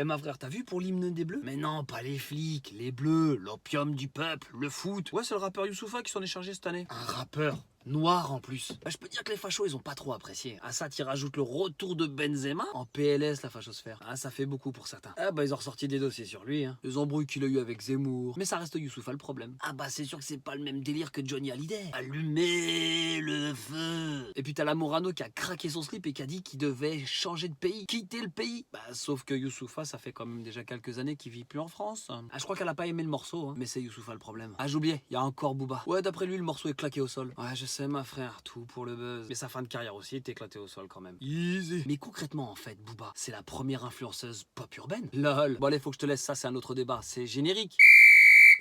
Eh ma frère, t'as vu pour l'hymne des Bleus? Mais non, pas les flics, les Bleus, l'opium du peuple, le foot. Ouais, c'est le rappeur Youssoupha qui s'en est chargé cette année. Un rappeur noir en plus. Bah, je peux dire que les fachos ils ont pas trop apprécié. À ça t'y rajoutes le retour de Benzema en PLS la fachosphère. Ah ça fait beaucoup pour certains. Ah bah ils ont ressorti des dossiers sur lui hein. Les embrouilles qu'il a eu avec Zemmour. Mais ça reste Youssoupha le problème. Ah bah c'est sûr que c'est pas le même délire que Johnny Hallyday. Allumez le feu. Et puis t'as la Morano qui a craqué son slip et qui a dit qu'il devait changer de pays, quitter le pays. Bah sauf que Youssoupha ça fait quand même déjà quelques années qu'il vit plus en France. Ah je crois qu'elle a pas aimé le morceau hein. Mais c'est Youssoupha le problème. Ah j'oubliais, il y a encore Booba. Ouais d'après lui le morceau est claqué au sol. Ouais je sais ma frère, tout pour le buzz. Mais sa fin de carrière aussi est éclatée au sol quand même. Easy. Mais concrètement en fait, Booba, c'est la première influenceuse pop urbaine. Lol. Bon allez, faut que je te laisse, ça c'est un autre débat. C'est générique.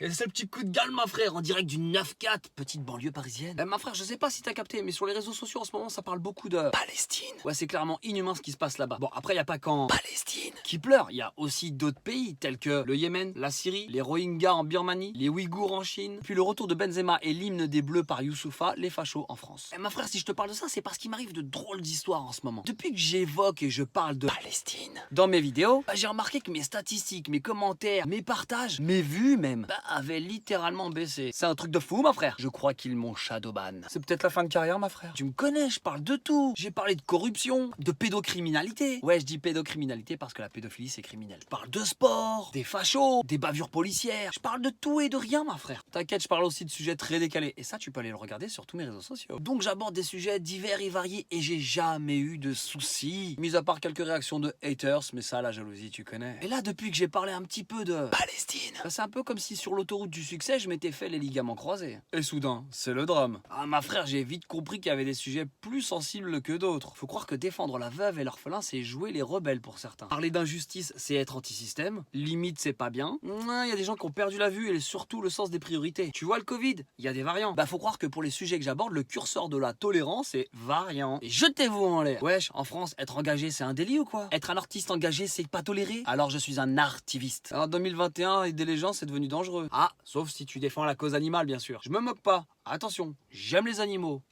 Et c'est le petit coup de gueule, ma frère, en direct du 9-4, petite banlieue parisienne. Ma frère, je sais pas si t'as capté, mais sur les réseaux sociaux en ce moment, ça parle beaucoup de Palestine. Ouais, c'est clairement inhumain ce qui se passe là-bas. Bon, après, y a pas qu'en Palestine qui pleure. Il y a aussi d'autres pays tels que le Yémen, la Syrie, les Rohingyas en Birmanie, les Ouïghours en Chine, puis le retour de Benzema et l'hymne des Bleus par Youssoupha, les fachos en France. Ma frère, si je te parle de ça, c'est parce qu'il m'arrive de drôles d'histoires en ce moment. Depuis que j'évoque et je parle de Palestine dans mes vidéos, bah, j'ai remarqué que mes statistiques, mes commentaires, mes partages, mes vues même, avait littéralement baissé. C'est un truc de fou, ma frère. Je crois qu'ils m'ont shadowban. C'est peut-être la fin de carrière, ma frère. Tu me connais, je parle de tout. J'ai parlé de corruption, de pédocriminalité. Ouais, je dis pédocriminalité parce que la pédophilie, c'est criminel. Je parle de sport, des fachos, des bavures policières. Je parle de tout et de rien, ma frère. T'inquiète, je parle aussi de sujets très décalés. Et ça, tu peux aller le regarder sur tous mes réseaux sociaux. Donc, j'aborde des sujets divers et variés et j'ai jamais eu de soucis. Mis à part quelques réactions de haters, mais ça, la jalousie, tu connais. Et là, depuis que j'ai parlé un petit peu de Palestine, bah, c'est un peu comme si sur l'autoroute du succès, je m'étais fait les ligaments croisés. Et soudain, c'est le drame. Ah, ma frère, j'ai vite compris qu'il y avait des sujets plus sensibles que d'autres. Faut croire que défendre la veuve et l'orphelin, c'est jouer les rebelles pour certains. Parler d'injustice, c'est être anti-système. Limite, c'est pas bien. Il y a des gens qui ont perdu la vue et surtout le sens des priorités. Tu vois le Covid, il y a des variants. Bah, faut croire que pour les sujets que j'aborde, le curseur de la tolérance est variant. Et jetez-vous en l'air. Wesh, en France, être engagé, c'est un délit ou quoi? Être un artiste engagé, c'est pas toléré? Alors je suis un artiviste. En 2021, aider les gens, c'est devenu dangereux. Ah, sauf si tu défends la cause animale, bien sûr. Je me moque pas. Attention, j'aime les animaux.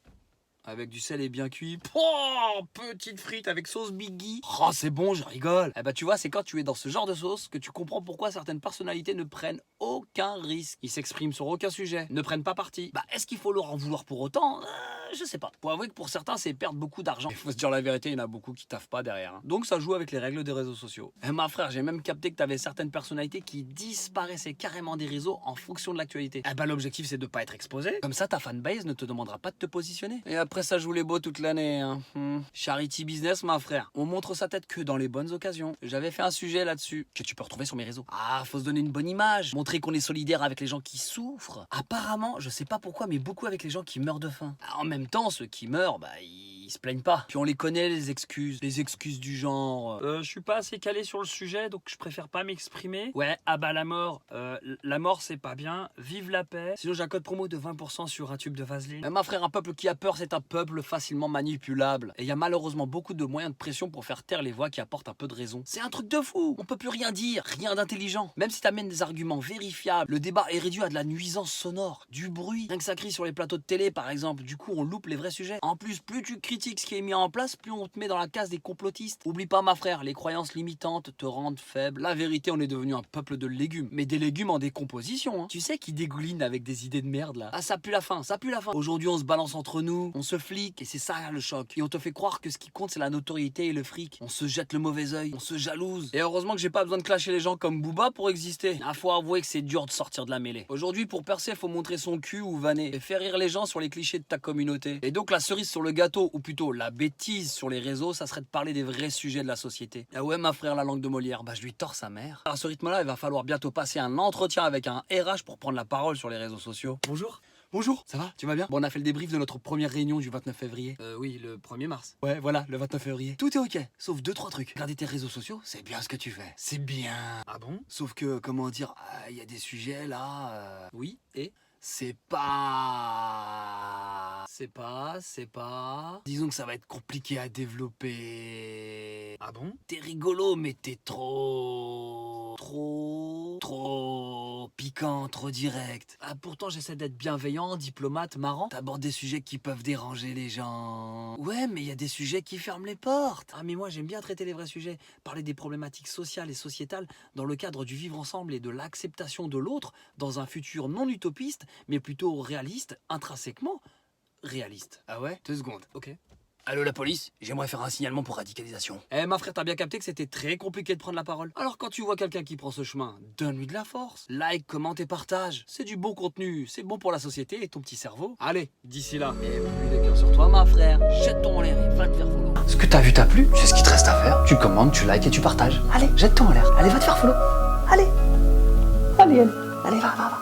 Avec du sel et bien cuit. Oh, petite frite avec sauce Biggie. Oh, c'est bon, je rigole. Eh bah, tu vois, c'est quand tu es dans ce genre de sauce que tu comprends pourquoi certaines personnalités ne prennent aucun risque. Ils s'expriment sur aucun sujet, ne prennent pas parti. Bah, est-ce qu'il faut leur en vouloir pour autant? Je sais pas. Pour avouer que pour certains, c'est perdre beaucoup d'argent. Il faut se dire la vérité, il y en a beaucoup qui taffent pas derrière. Hein. Donc, ça joue avec les règles des réseaux sociaux. Eh, ma frère, j'ai même capté que t'avais certaines personnalités qui disparaissaient carrément des réseaux en fonction de l'actualité. Eh bah, l'objectif, c'est de pas être exposé. Comme ça, ta fanbase ne te demandera pas de te positionner. Et après, ça joue les beaux toute l'année. Hein. Charity business, ma frère. On montre sa tête que dans les bonnes occasions. J'avais fait un sujet là-dessus que tu peux retrouver sur mes réseaux. Ah, faut se donner une bonne image. Montrer qu'on est solidaire avec les gens qui souffrent. Apparemment, je sais pas pourquoi, mais beaucoup avec les gens qui meurent de faim. En même temps, ceux qui meurent, bah, ils se plaignent pas. Puis on les connaît, les excuses. Les excuses du genre... je suis pas assez calé sur le sujet, donc je préfère pas m'exprimer. Ouais, ah bah la mort. La mort, c'est pas bien. Vive la paix. Sinon, j'ai un code promo de 20% sur un tube de Vaseline. Ma frère, un peuple qui a peur, c'est un peuple facilement manipulable. Et il y a malheureusement beaucoup de moyens de pression pour faire taire les voix qui apportent un peu de raison. C'est un truc de fou. On peut plus rien dire, rien d'intelligent. Même si t'amènes des arguments vérifiables, le débat est réduit à de la nuisance sonore, du bruit. Rien que ça crie sur les plateaux de télé, par exemple. Du coup, on loupe les vrais sujets. En plus, plus tu critiques ce qui est mis en place, plus on te met dans la case des complotistes. Oublie pas, ma frère, les croyances limitantes te rendent faible. La vérité, on est devenu un peuple de légumes. Mais des légumes en décomposition, hein. Tu sais qui dégouline avec des idées de merde, là. Ah, ça pue la faim, ça pue la faim. Aujourd'hui, on se balance entre nous, on se flique, et c'est ça le choc. Et on te fait croire que ce qui compte, c'est la notoriété et le fric. On se jette le mauvais œil, on se jalouse. Et heureusement que j'ai pas besoin de clasher les gens comme Booba pour exister. Ah, faut avouer que c'est dur de sortir de la mêlée. Aujourd'hui, pour percer, faut montrer son cul ou vanner. Et faire rire les gens sur les clichés de ta communauté. Et donc, la cerise sur le gâteau, ou plutôt la bêtise sur les réseaux, ça serait de parler des vrais sujets de la société. Ah ouais, ma frère, la langue de Molière, bah je lui tords sa mère. À ce rythme-là, il va falloir bientôt passer un entretien avec un RH pour prendre la parole sur les réseaux sociaux. Bonjour. Bonjour, ça va? Tu vas bien? Bon, on a fait le débrief de notre première réunion du 29 février. Oui, le 1er mars. Ouais, voilà, le 29 février. Tout est ok, sauf 2-3 trucs. Regarder tes réseaux sociaux, c'est bien ce que tu fais. C'est bien. Ah bon? Sauf que, comment dire, il y a des sujets là... Oui, et? C'est pas... Disons que ça va être compliqué à développer. Ah bon? T'es rigolo, mais t'es trop piquant, trop direct. Ah, pourtant, j'essaie d'être bienveillant, diplomate, marrant. T'abordes des sujets qui peuvent déranger les gens. Ouais, mais il y a des sujets qui ferment les portes. Ah, mais moi, j'aime bien traiter les vrais sujets. Parler des problématiques sociales et sociétales dans le cadre du vivre ensemble et de l'acceptation de l'autre dans un futur non utopiste, mais plutôt réaliste, intrinsèquement réaliste. Ah ouais? 2 secondes. Ok. Allô la police, j'aimerais faire un signalement pour radicalisation. Eh ma frère, t'as bien capté que c'était très compliqué de prendre la parole. Alors quand tu vois quelqu'un qui prend ce chemin, donne-lui de la force. Like, commente et partage. C'est du bon contenu, c'est bon pour la société et ton petit cerveau. Allez, d'ici là, et plus de cœur sur toi ma frère. Jette-ton en l'air et va te faire follow. Ce que t'as vu t'a plu, c'est ce qu'il te reste à faire. Tu commentes, tu likes et tu partages. Allez, jette-toi en l'air. Allez, va te faire follow. Allez, va, va.